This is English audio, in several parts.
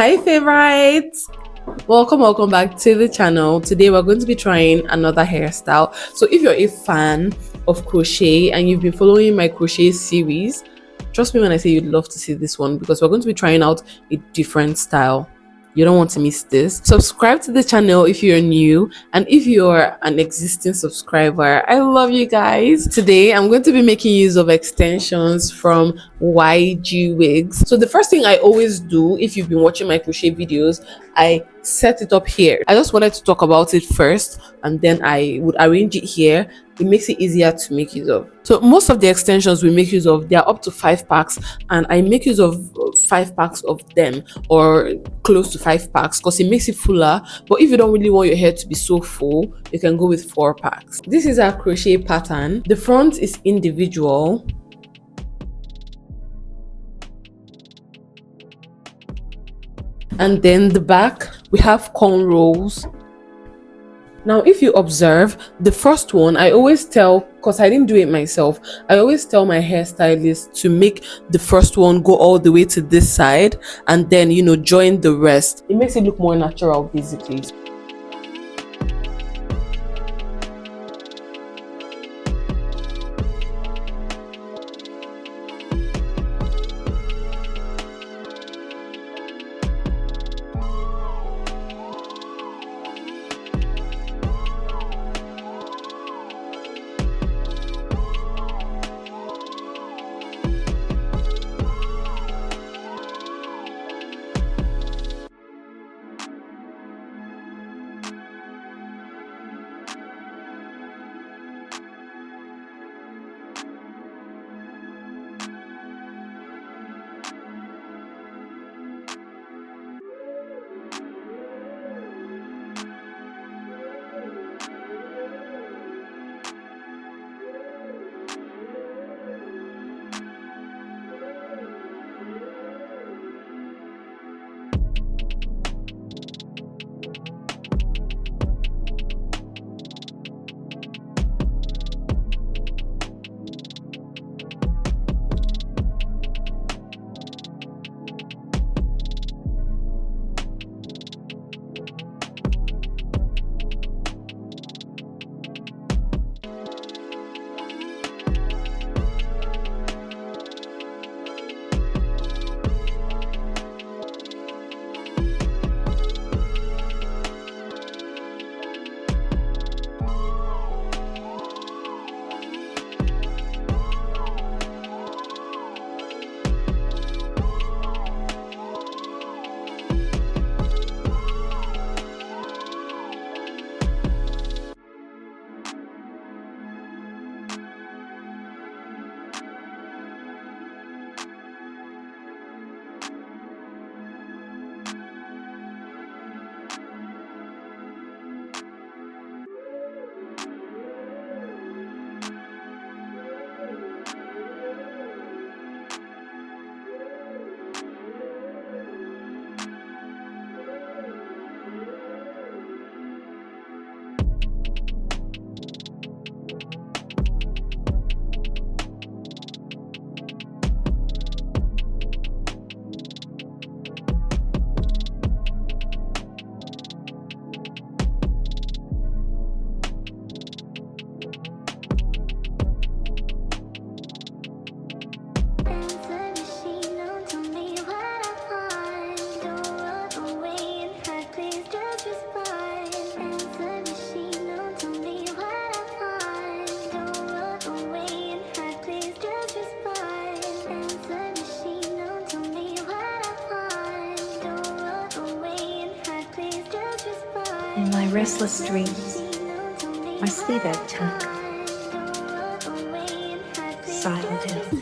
Hi favorites, welcome back to the channel. Today we're going to be trying another hairstyle. So if you're a fan of crochet and you've been following my crochet series, trust me when I say you'd love to see this one, because we're going to be trying out a different style. You don't want to miss this. Subscribe to the channel if you're new, and if you're an existing subscriber, I love you guys. Today I'm going to be making use of extensions from YGwigs. So the first thing I always do, if you've been watching my crochet videos, I set it up here. I just wanted to talk about it first, and then I would arrange it here. It makes it easier to make use of. So most of the extensions we make use of, they are up to 5 packs, and I make use of 5 packs of them, or close to 5 packs, because it makes it fuller. But if you don't really want your hair to be so full, you can go with 4 packs. This is our crochet pattern. The front is individual, and then the back we have cornrows. Now if you observe the first one, I always tell, because I didn't do it myself, I always tell my hairstylist to make the first one go all the way to this side, and then join the rest. It makes it look more natural basically. In my restless dreams, my sleep at tuck, silent hill.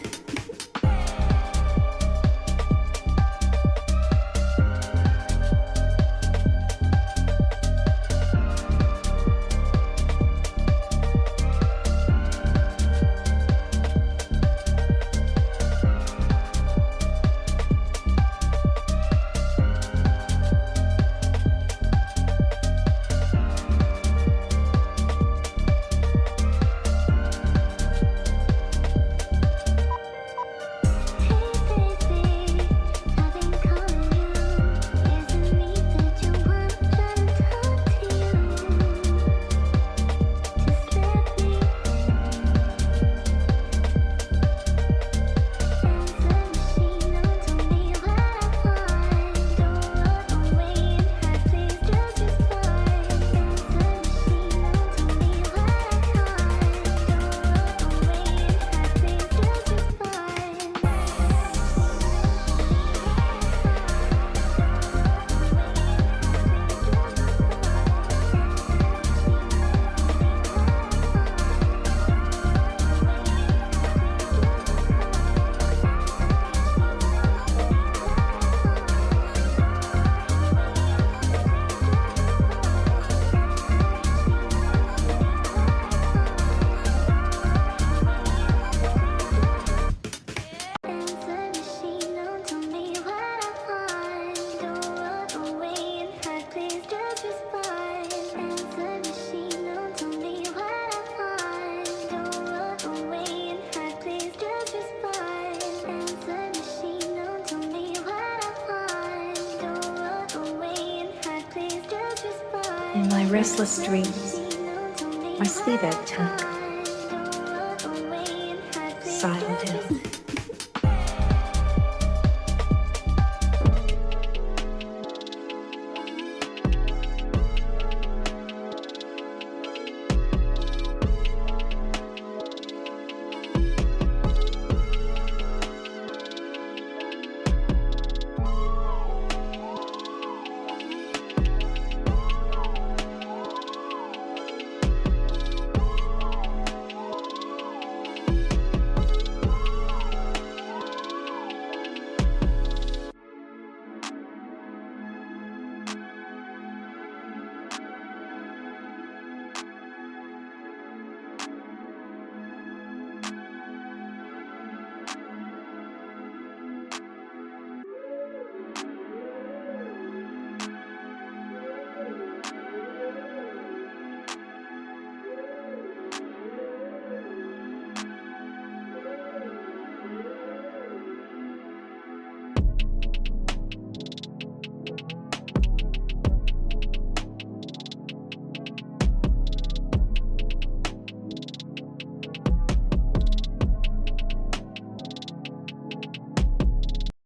restless dreams, my sleeve egg tank, silent hill.